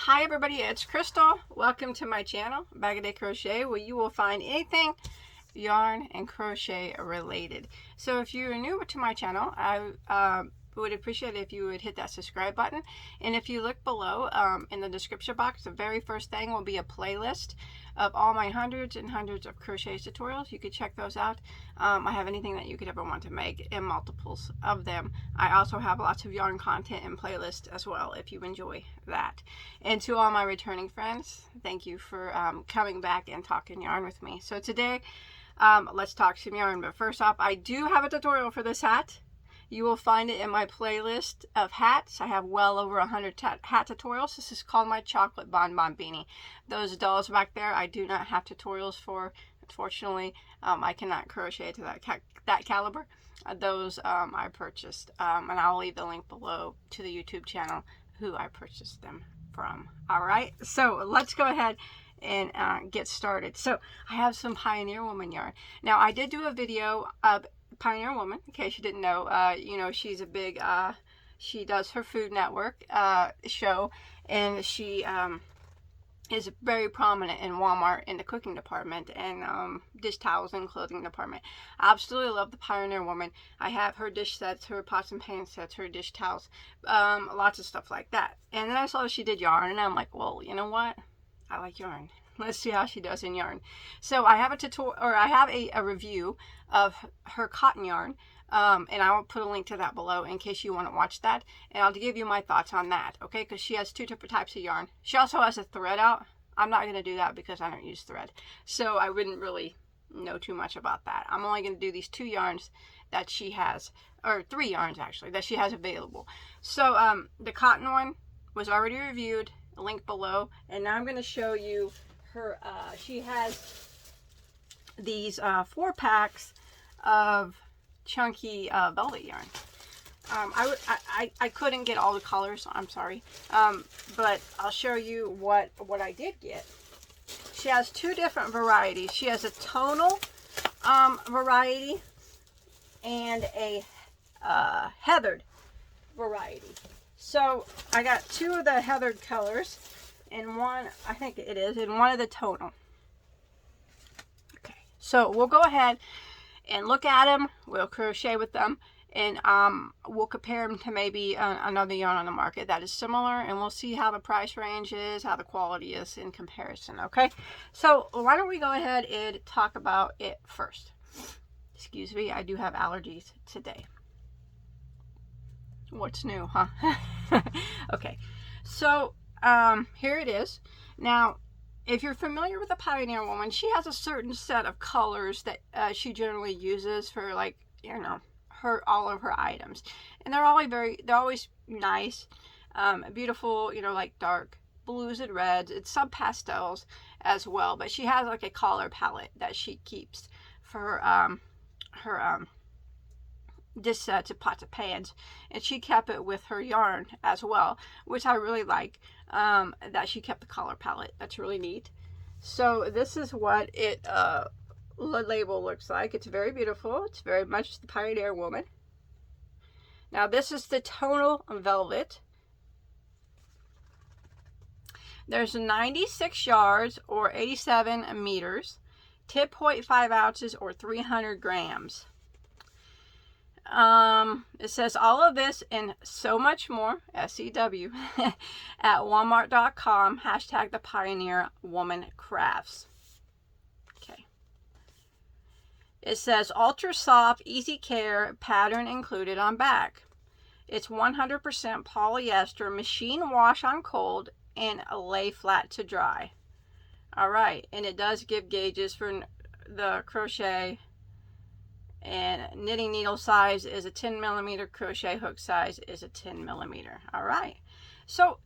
Hi everybody, it's Crystal. Welcome to my channel, Bag of Day Crochet, where you will find anything yarn and crochet related. So if you're new to my channel, I would appreciate it if you would hit that subscribe button. And if you look below in the description box, the very first thing will be a playlist of all my hundreds and hundreds of crochet tutorials. You could check those out. I have anything that you could ever want to make and multiples of them. I also have lots of yarn content and playlists as well if you enjoy that. And to all my returning friends, thank you for coming back and talking yarn with me. So today, let's talk some yarn. But first off, I do have a tutorial for this hat. You will find it in my playlist of hats. I have well over 100 hat tutorials. This is called my chocolate bonbon beanie. Those dolls back there, I do not have tutorials for. Unfortunately, I cannot crochet to that caliber. Those I purchased, and I'll leave the link below to the YouTube channel who I purchased them from. All right, so let's go ahead and get started. So I have some Pioneer Woman yarn. Now I did do a video of Pioneer Woman, in case you didn't know. You know, she's a big, she does her Food Network show, and she is very prominent in Walmart in the cooking department and dish towels and clothing department. I absolutely love the Pioneer Woman. I have her dish sets, her pots and pans sets, her dish towels, lots of stuff like that. And then I saw she did yarn, and I'm like, well, you know what? I like yarn. Let's see how she does in yarn. So I have a tutorial, or I have a review of her cotton yarn, and I will put a link to that below in case you want to watch that, and I'll give you my thoughts on that, okay? Because she has two different types of yarn. She also has a thread out. I'm not going to do that because I don't use thread, so I wouldn't really know too much about that. I'm only going to do these two yarns that she has, or three yarns actually, that she has available. So the cotton one was already reviewed, link below, and now I'm going to show you her. She has these 4 packs of chunky velvet yarn. I couldn't get all the colors, I'm sorry, but I'll show you what I did get. She has 2 different varieties. She has a tonal variety and a heathered variety. So I got 2 of the heathered colors and one, I think it is, and one of the tonal. Okay, so we'll go ahead and look at them. We'll crochet with them, and we'll compare them to maybe another yarn on the market that is similar, and we'll see how the price range is, how the quality is in comparison. Okay, so why don't we go ahead and talk about it first. Excuse me, I do have allergies today. What's new, huh? Okay, so here it is. Now, if you're familiar with the Pioneer Woman, she has a certain set of colors that she generally uses for, like, you know, all of her items, and they're always nice, beautiful, you know, like dark blues and reds. It's some pastels as well, but she has like a color palette that she keeps for her dish sets and pots and pans, and she kept it with her yarn as well, which I really like, that she kept the color palette. That's really neat. So this is what it the label looks like. It's very beautiful. It's very much the Pioneer Woman. Now this is the tonal velvet. There's 96 yards or 87 meters, 10.5 ounces or 300 grams. It says all of this and so much more, SEW, at walmart.com, hashtag the Pioneer Woman Crafts. Okay. It says ultra soft, easy care, pattern included on back. It's 100% polyester, machine wash on cold, and lay flat to dry. All right, and it does give gauges for the crochet. And knitting needle size is a 10 millimeter, crochet hook size is a 10 millimeter. All right, so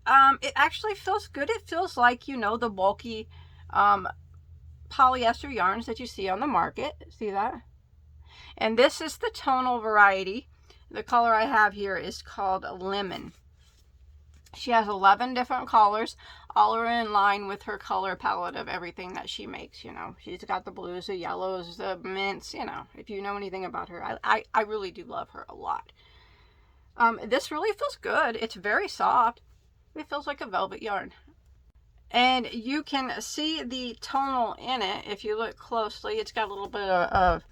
it actually feels good. It feels like, you know, the bulky polyester yarns that you see on the market. See that? And this is the tonal variety. The color I have here is called Lemon. She has 11 different colors. All are in line with her color palette of everything that she makes. You know, she's got the blues, the yellows, the mints. You know, if you know anything about her, I really do love her a lot. This really feels good. It's very soft. It feels like a velvet yarn. And you can see the tonal in it if you look closely. It's got a little bit of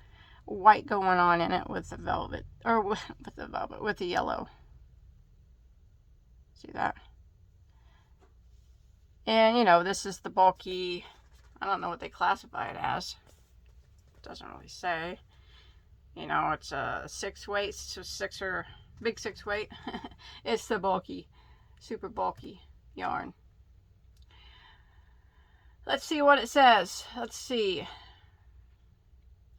white going on in it with the velvet, or with the velvet, with the yellow. See that? And, you know, this is the bulky, I don't know what they classify it as. It doesn't really say. You know, it's a 6 weight, so big 6 weight. It's the bulky, super bulky yarn. Let's see what it says. Let's see.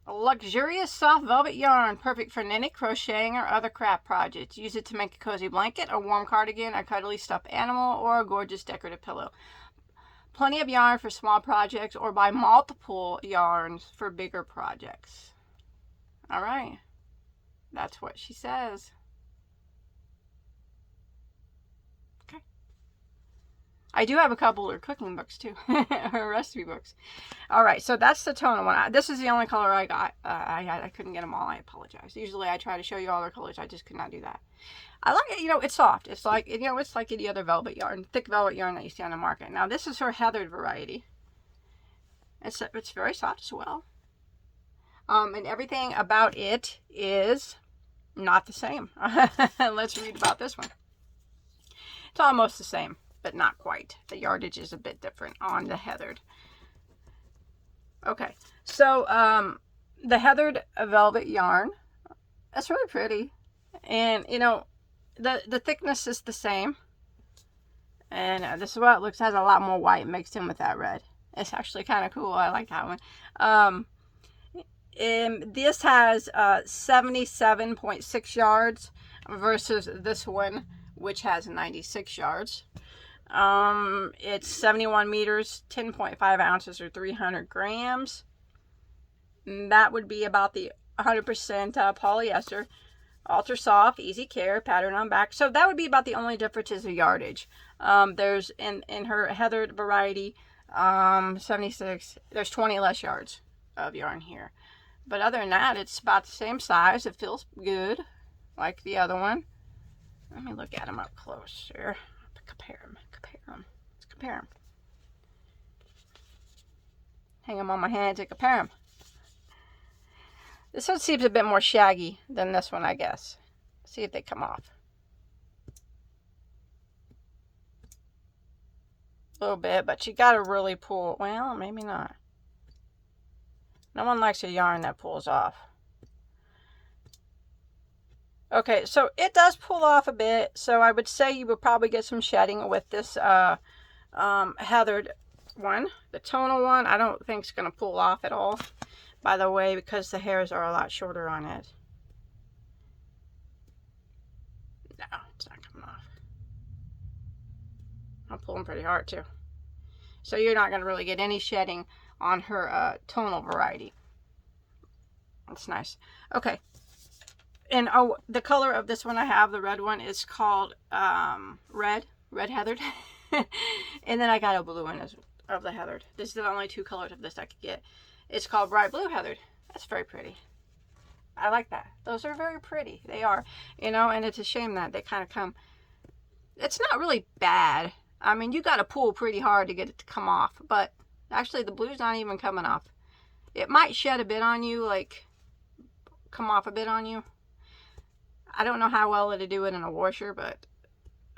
A luxurious soft velvet yarn, perfect for knitting, crocheting, or other craft projects. Use it to make a cozy blanket, a warm cardigan, a cuddly stuffed animal, or a gorgeous decorative pillow. Plenty of yarn for small projects, or buy multiple yarns for bigger projects. All right. That's what she says. Okay. I do have a couple of cooking books too, or recipe books. All right, so that's the tonal one. This is the only color I got. I couldn't get them all. I apologize. Usually I try to show you all their colors. I just could not do that. I like it. You know, it's soft. It's like, you know, it's like any other velvet yarn, thick velvet yarn that you see on the market. Now this is her heathered variety. It's very soft as well. And everything about it is not the same. Let's read about this one. It's almost the same, but not quite. The yardage is a bit different on the heathered. Okay, so the heathered velvet yarn, that's really pretty. And, you know, the thickness is the same. And this is what it looks, it has a lot more white mixed in with that red. It's actually kind of cool. I like that one. This has 77.6 yards versus this one, which has 96 yards. It's 71 meters, 10.5 ounces, or 300 grams. And that would be about the 100% polyester, ultra soft, easy care, pattern on back. So that would be about the only difference is the yardage. There's in her heathered variety, 76, there's 20 less yards of yarn here. But other than that, it's about the same size. It feels good, like the other one. Let me look at them up close here. Compare them. Let's compare them. Hang them on my hands and compare them. This one seems a bit more shaggy than this one, I guess. See if they come off. A little bit, but you gotta really pull. Well, maybe not. No one likes a yarn that pulls off. Okay, so it does pull off a bit. So I would say you would probably get some shedding with this heathered one. The tonal one, I don't think it's going to pull off at all, by the way, because the hairs are a lot shorter on it. No, it's not coming off. I'm pulling pretty hard too. So you're not going to really get any shedding on her tonal variety. That's nice. Okay. And oh, the color of this one I have, the red one, is called red heathered. And then I got a blue one of the heathered. This is the only two colors of this I could get. It's called bright blue heathered. That's very pretty. I like that. Those are very pretty. They are. You know, and it's a shame that they kind of come. It's not really bad. I mean, you got to pull pretty hard to get it to come off. But actually, the blue's not even coming off. It might shed a bit on you, like come off a bit on you. I don't know how well it'd do it in a washer, but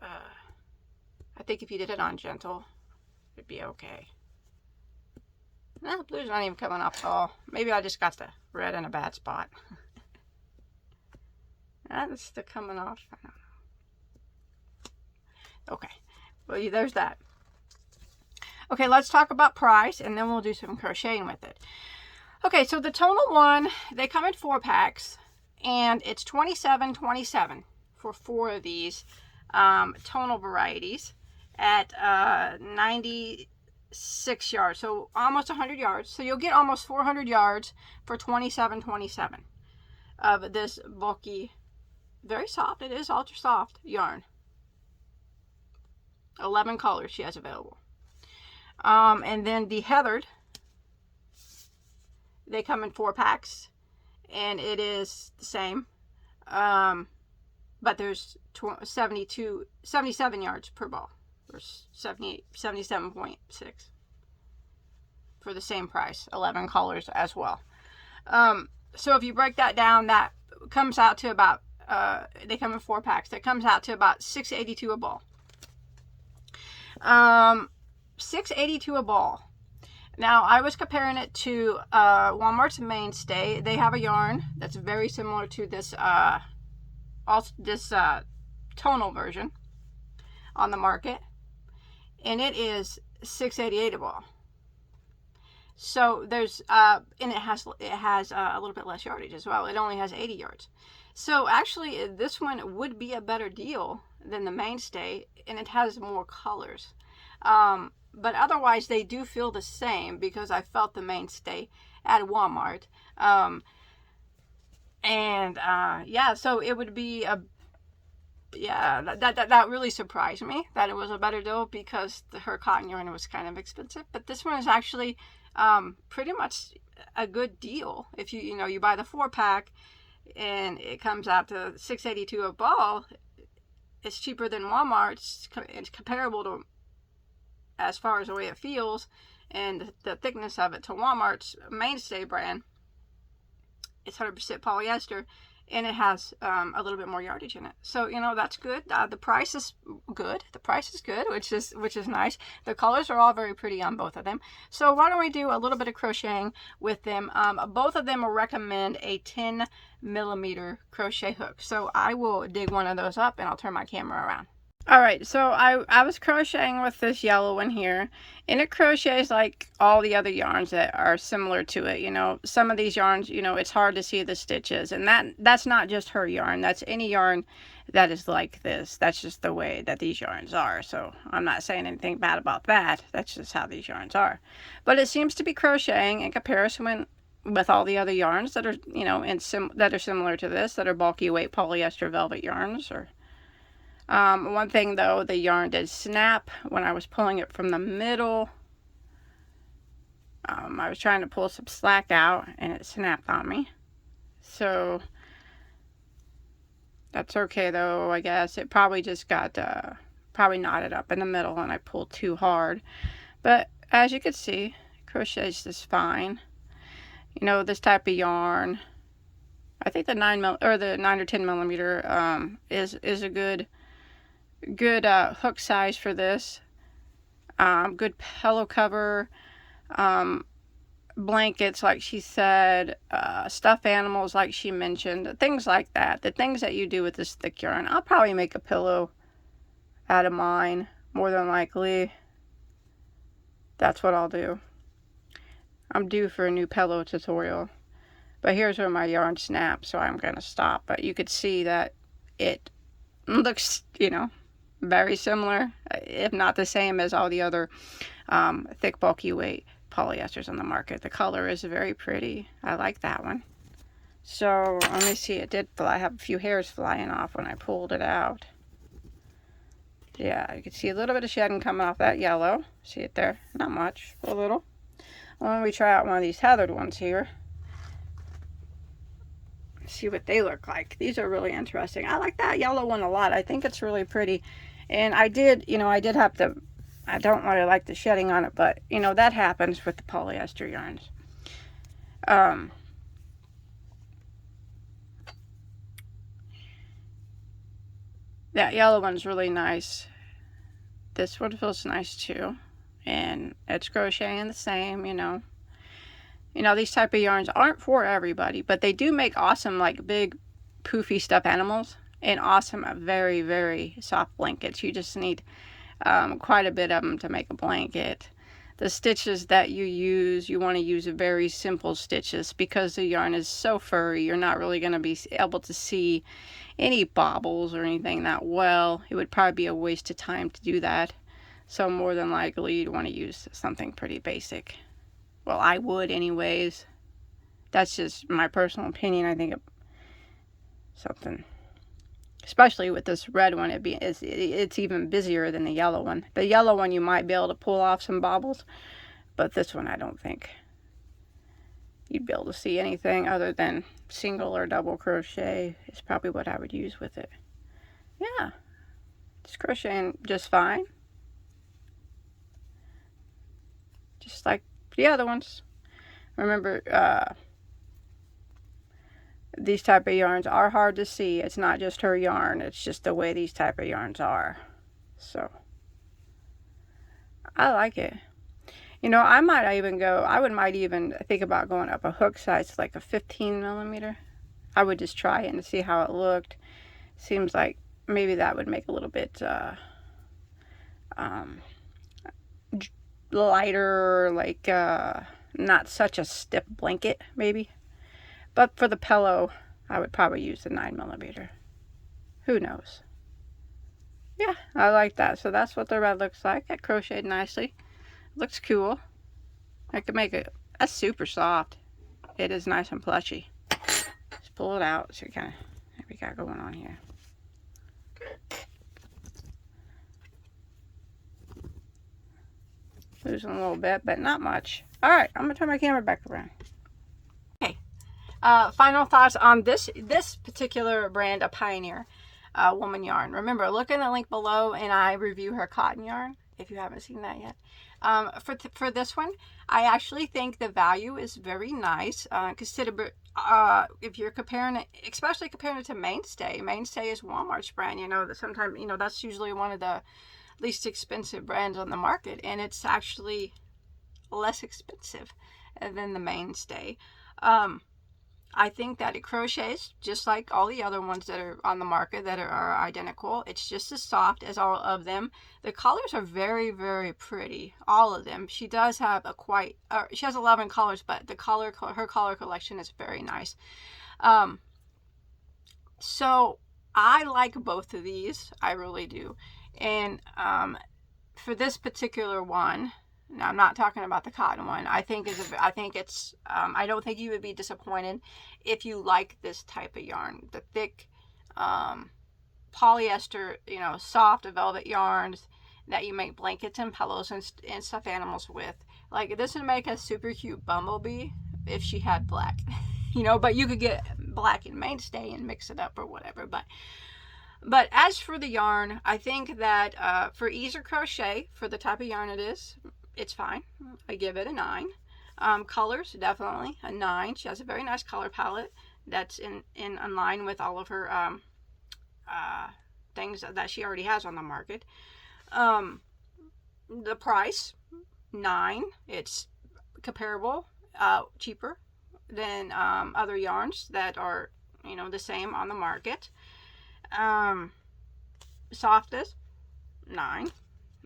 I think if you did it on gentle, it'd be okay. No, the blue's not even coming off at all. Maybe I just got the red in a bad spot. That's still coming off. I don't know. Okay, well, there's that. Okay, let's talk about price, and then we'll do some crocheting with it. Okay, so the tonal one, they come in 4-packs, and it's $27.27 for 4 of these tonal varieties at 96 yards, so almost 100 yards. So you'll get almost 400 yards for $27.27 of this bulky, very soft, it is ultra soft yarn. 11 colors she has available. And then the heathered, they come in 4-packs, and it is the same, but there's 77 yards per ball. or 77.6 for the same price. 11 colors as well. So if you break that down, that comes out to about, they come in 4 packs. That comes out to about $6.82 a ball. $6.82 a ball. Now, I was comparing it to Walmart's Mainstay. They have a yarn that's very similar to this tonal version on the market, and it is $6.88 a ball. So there's and it has a little bit less yardage as well. It only has 80 yards. So actually, this one would be a better deal than the Mainstay, and it has more colors. But otherwise, they do feel the same because I felt the Mainstay at Walmart. Yeah, so it would be that really surprised me that it was a better deal because her cotton yarn was kind of expensive. But this one is actually pretty much a good deal. If you buy the 4-pack and it comes out to $6.82 a ball, it's cheaper than Walmart's. It's comparable to, as far as the way it feels and the thickness of it, to Walmart's Mainstay brand. It's 100% polyester, and it has a little bit more yardage in it. So that's good. The price is good. Which is nice. The colors are all very pretty on both of them. So why don't we do a little bit of crocheting with them? Both of them will recommend a 10mm crochet hook. So I will dig one of those up, and I'll turn my camera around. Alright, so I was crocheting with this yellow one here, and it crochets like all the other yarns that are similar to it. Some of these yarns, it's hard to see the stitches, and that's not just her yarn. That's any yarn that is like this. That's just the way that these yarns are. So I'm not saying anything bad about that. That's just how these yarns are. But it seems to be crocheting in comparison with all the other yarns that are, that are similar to this, that are bulky weight polyester velvet yarns. Or one thing though, the yarn did snap when I was pulling it from the middle. I was trying to pull some slack out and it snapped on me. So that's okay though, I guess. It probably just got probably knotted up in the middle and I pulled too hard. But as you can see, it crochets just fine. This type of yarn, I think the 9 or 10mm is a good hook size for this. Good pillow cover, blankets like she said, stuffed animals like she mentioned, things like that. The things that you do with this thick yarn. I'll probably make a pillow out of mine, more than likely. That's what I'll do. I'm due for a new pillow tutorial. But here's where my yarn snapped, so I'm going to stop. But you could see that it looks, very similar, if not the same as all the other thick, bulky weight polyesters on the market. The color is very pretty. I like that one. So, let me see. It did fly. I have a few hairs flying off when I pulled it out. Yeah, you can see a little bit of shedding coming off that yellow. See it there? Not much. A little. Why don't we try out one of these heathered ones here? See what they look like. These are really interesting. I like that yellow one a lot. I think it's really pretty. And I did have to, I don't really like the shedding on it, but that happens with the polyester yarns. That yellow one's really nice. This one feels nice too. And it's crocheting the same, these type of yarns aren't for everybody, but they do make awesome, like, big, poofy stuffed animals and awesome, very, very soft blankets. You just need quite a bit of them to make a blanket. The stitches that you use, you want to use very simple stitches because the yarn is so furry. You're not really going to be able to see any bobbles or anything that well. It would probably be a waste of time to do that. So more than likely, you'd want to use something pretty basic. Well, I would anyways. That's just my personal opinion. I think something, especially with this red one, it's even busier than the yellow one. The yellow one, you might be able to pull off some bobbles, but this one, I don't think you'd be able to see anything other than single or double crochet is probably what I would use with it. Yeah, it's crocheting just fine. just like the other ones. Remember, these type of yarns are hard to see. It's not just her yarn, it's just the way these type of yarns are. So I like it. You know, I might even think about going up a hook size, like a 15 millimeter. I would just try it and see how it looked. Seems like maybe that would make a little bit lighter, like not such a stiff blanket, maybe. But for the pillow, I would probably use the 9 millimeter. Who knows? Yeah, I like that. So that's what the red looks like. It crocheted nicely. Looks cool. I could make it. That's super soft. It is nice and plushy. Just pull it out. So kind of what we got going on here. Losing a little bit, but not much. All right, I'm gonna turn my camera back around. Okay. Final thoughts on this particular brand of Pioneer woman yarn. Remember, look in the link below, and I review her cotton yarn if you haven't seen that yet. For this one, I actually think the value is very nice. Consider if you're comparing it, especially comparing it to Mainstay. Mainstay is Walmart's brand. You know that sometimes that's usually one of the least expensive brands on the market, and it's actually less expensive than the Mainstay. I think that it crochets just like all the other ones that are on the market that are identical. It's just as soft as all of them. The colors are very, very pretty, all of them. She does have she has 11 colors, but her color collection is very nice. So I like both of these, I really do. And for this particular one, now I'm not talking about the cotton one. I don't think you would be disappointed if you like this type of yarn. The thick polyester, soft velvet yarns that you make blankets and pillows and stuffed animals with. Like, this would make a super cute bumblebee if she had black. But you could get black in Mainstay and mix it up or whatever. But as for the yarn, I think that for ease of crochet, for the type of yarn it is, it's fine. I give it a 9. Colors, definitely a 9. She has a very nice color palette that's in line with all of her things that she already has on the market. The price, 9. It's comparable, cheaper than other yarns that are the same on the market. Softest, 9.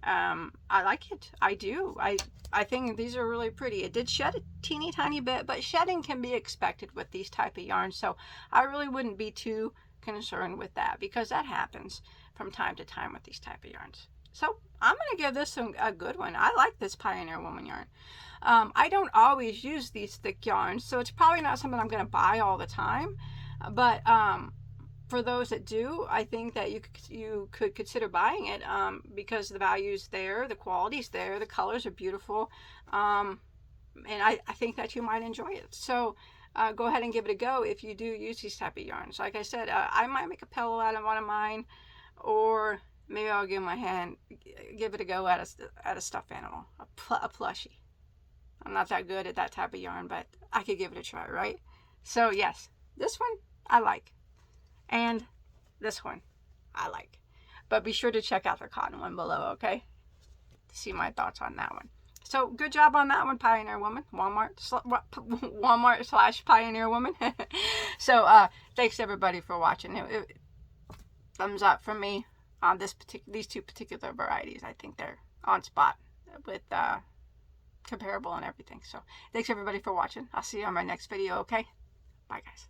I like it. I do. I think these are really pretty. It did shed a teeny tiny bit, but shedding can be expected with these type of yarns, so I really wouldn't be too concerned with that, because that happens from time to time with these type of yarns. So I'm going to give this a good one. I like this Pioneer Woman yarn. I don't always use these thick yarns, so it's probably not something I'm going to buy all the time, but for those that do, I think that you could consider buying it because the value's there, the quality's there, the colors are beautiful, and I think that you might enjoy it. So go ahead and give it a go if you do use these type of yarns. Like I said, I might make a pillow out of one of mine, or maybe I'll give it a go at a stuffed animal, a plushie. I'm not that good at that type of yarn, but I could give it a try, right? So yes, this one I like. And this one I like. But be sure to check out the cotton one below, okay? To see my thoughts on that one. So good job on that one, Pioneer Woman. Walmart/Pioneer Woman. So thanks everybody for watching. Thumbs up from me on these two particular varieties. I think they're on spot with comparable and everything. So thanks everybody for watching. I'll see you on my next video, okay? Bye guys.